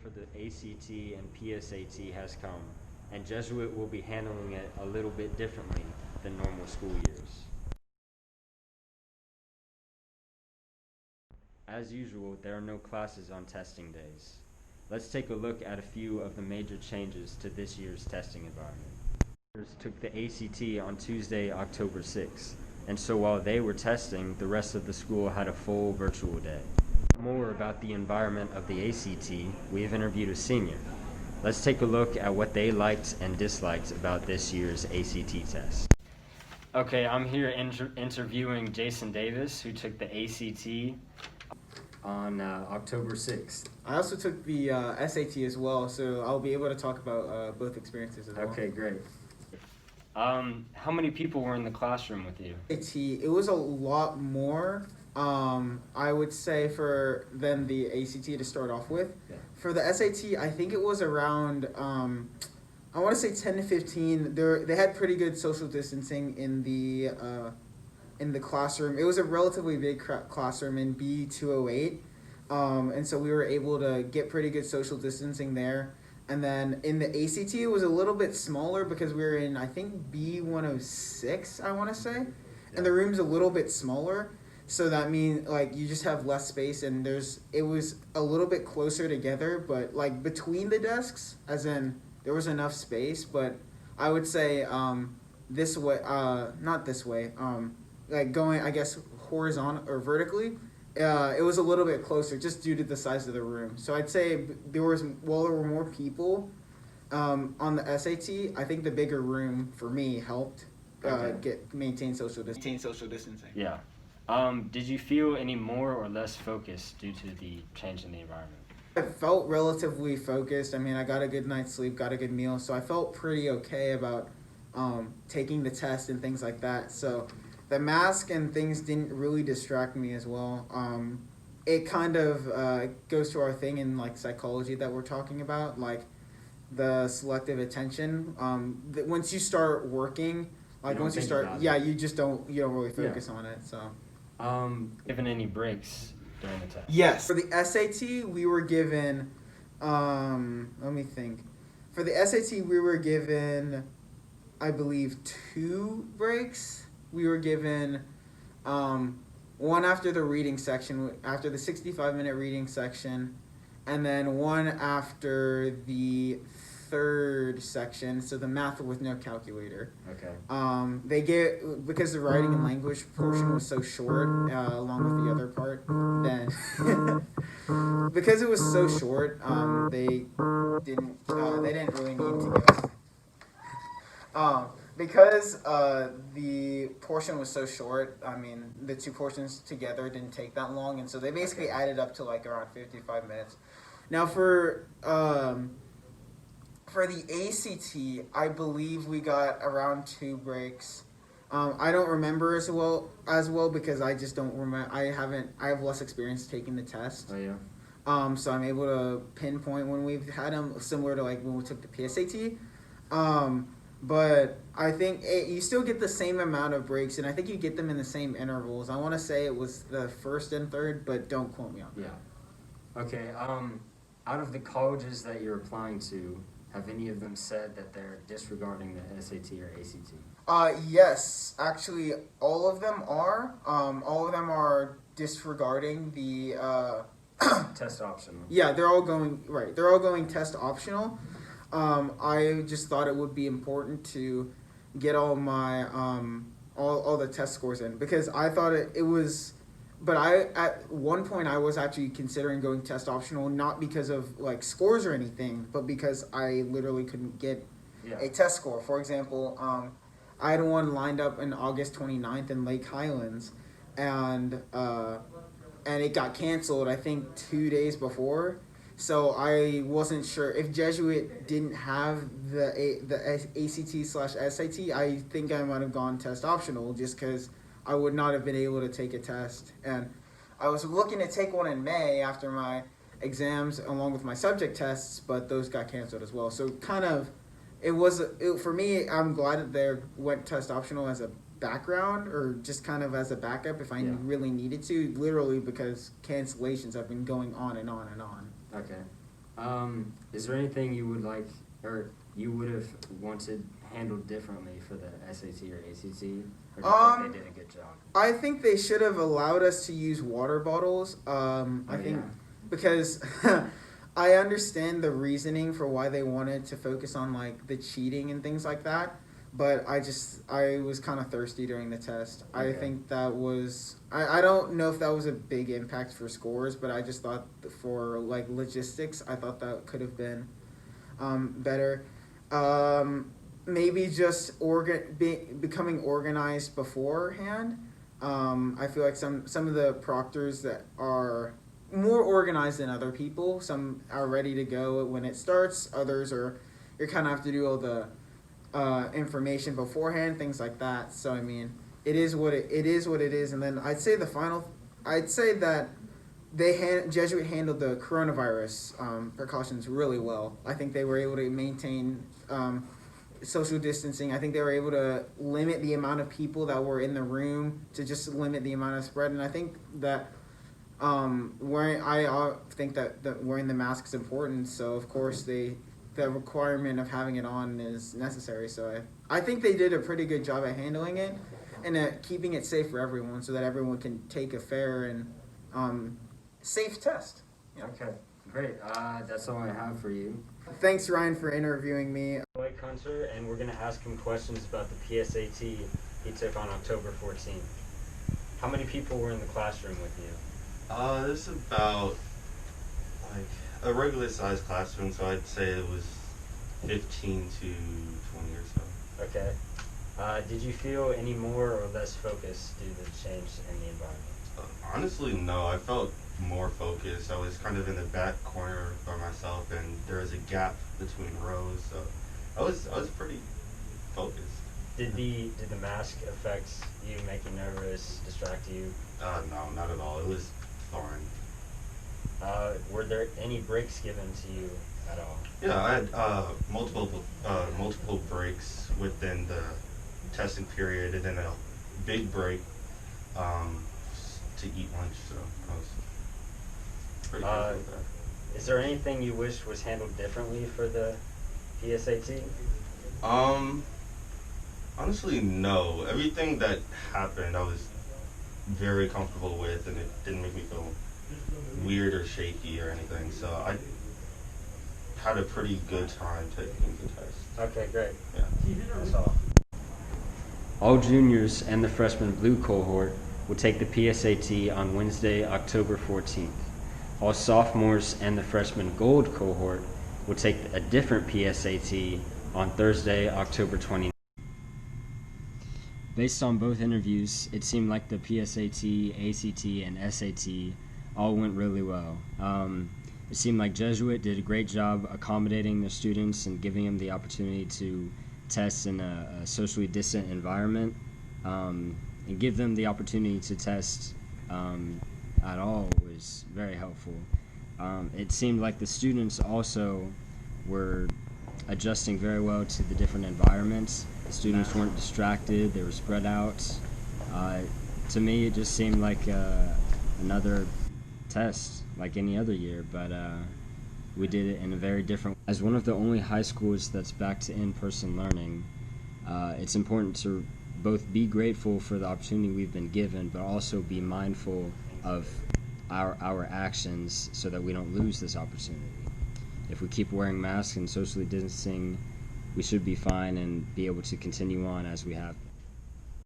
for the ACT and PSAT has come, and Jesuit will be handling it a little bit differently than normal school years. As usual, there are no classes on testing days. Let's take a look at a few of the major changes to this year's testing environment. Took the ACT on Tuesday, October 6th, and so while they were testing, the rest of the school had a full virtual day. More about the environment of the ACT, we have interviewed a senior. Let's take a look at what they liked and disliked about this year's ACT test. Okay, I'm here interviewing Jason Davis, who took the ACT on October 6th. I also took the SAT as well, so I'll be able to talk about both experiences as well. Okay, great. How many people were in the classroom with you? SAT, it was a lot more, I would say, than the ACT to start off with. Yeah. For the SAT, I think it was around, I want to say 10 to 15. They had pretty good social distancing in the classroom. It was a relatively big classroom in B208, and so we were able to get pretty good social distancing there. And then in the ACT, it was a little bit smaller because we were in, I think, B106, I want to say. Yeah. And the room's a little bit smaller. So that means, like, you just have less space, and it was a little bit closer together, but, like, between the desks, as in, there was enough space. But I would say this way, not this way, like, going, I guess, horizontal or vertically, it was a little bit closer just due to the size of the room. So I'd say there were more people on the SAT. I think the bigger room for me helped maintain social distancing. Yeah. Did you feel any more or less focused due to the change in the environment? I felt relatively focused. I mean, I got a good night's sleep, got a good meal, so I felt pretty okay about taking the test and things like that. So the mask and things didn't really distract me as well. It kind of goes to our thing in like psychology that we're talking about, like the selective attention. Once you start working, like once you start, you don't really focus on it. So, given any breaks during the test? Yes, for the SAT we were given. Let me think. For the SAT we were given, I believe, 2 breaks. We were given one after the reading section, after the 65-minute reading section, and then one after the 3rd section, so the math with no calculator. Okay. Because the writing and language portion was so short, along with the other part, then because it was so short, they didn't really need to go. Because the portion was so short, I mean, the 2 portions together didn't take that long, and so they basically added up to like around 55 minutes. Now for the ACT, I believe we got around 2 breaks. I don't remember as well because I just don't remember. I have less experience taking the test. Oh yeah. So I'm able to pinpoint when we've had them, similar to like when we took the PSAT. But I think you still get the same amount of breaks, and I think you get them in the same intervals. I want to say it was the 1st and 3rd, but don't quote me on that. Yeah. Okay. Out of the colleges that you're applying to, have any of them said that they're disregarding the SAT or ACT? Yes, actually, all of them are. All of them are disregarding the Test optional. Yeah, they're all going test optional. I just thought it would be important to get all my all the test scores in, because I thought it was, but at one point I was actually considering going test optional, not because of like scores or anything, but because I literally couldn't get a test score. For example, I had one lined up in August 29th in Lake Highlands, and it got canceled, I think 2 days before. So I wasn't sure if Jesuit didn't have the ACT/SAT. I think I might have gone test optional just because I would not have been able to take a test. And I was looking to take one in May after my exams along with my subject tests, but those got canceled as well. So kind of, for me, I'm glad that they went test optional as a background, or just kind of as a backup if I really needed to, literally because cancellations have been going on and on and on. Okay. Is there anything you would like, or you would have wanted handled differently for the SAT or ACT? Or do you think they did a good job? I think they should have allowed us to use water bottles. I think because I understand the reasoning for why they wanted to focus on like the cheating and things like that, but I was kind of thirsty during the test. Okay. I think that was I don't know if that was a big impact for scores, but I just thought for like logistics, I thought that could have been better. Maybe just becoming organized beforehand. I feel like some of the proctors that are more organized than other people. Some are ready to go when it starts. Others are you kind of have to do all the information beforehand, things like that. So I mean, it is what it is. And then I'd say that Jesuit handled the coronavirus precautions really well. I think they were able to maintain social distancing. I think they were able to limit the amount of people that were in the room to just limit the amount of spread. And I think that wearing the mask is important. So of course the requirement of having it on is necessary. So I think they did a pretty good job at handling it and at keeping it safe for everyone, so that everyone can take a fair and safe test. Yeah. Okay, great. That's all I have for you. Thanks, Ryan, for interviewing me. Blake Hunter, and we're going to ask him questions about the PSAT he took on October 14th. How many people were in the classroom with you? This is about like a regular sized classroom, so I'd say it was 15 to 20 or so. Okay. Did you feel any more or less focused due to the change in the environment? Honestly, no. I felt more focused. I was kind of in the back corner by myself, and there was a gap between rows, so I was pretty focused. Did the mask affect you, make you nervous, distract you? No, not at all. It was fine. Were there any breaks given to you at all? Yeah, I had multiple breaks within the testing period, and then a big break to eat lunch. So I was pretty good with that. Is there anything you wish was handled differently for the PSAT? Honestly, no. Everything that happened, I was very comfortable with, and it didn't make me feel weird or shaky or anything. So I had a pretty good time taking the test. Okay, great. Yeah. That's all. All juniors and the freshman blue cohort will take the PSAT on Wednesday, October 14th. All sophomores and the freshman gold cohort will take a different PSAT on Thursday, October 29th. Based on both interviews, it seemed like the PSAT, ACT, and SAT all went really well. It seemed like Jesuit did a great job accommodating the students and giving them the opportunity to test in a socially distant environment, and give them the opportunity to test at all was very helpful. It seemed like the students also were adjusting very well to the different environments. The students weren't distracted, they were spread out. To me, it just seemed like another test like any other year, but we did it in a very different way. As one of the only high schools that's back to in-person learning, it's important to both be grateful for the opportunity we've been given, but also be mindful of our actions so that we don't lose this opportunity. If we keep wearing masks and socially distancing, we should be fine and be able to continue on as we have been.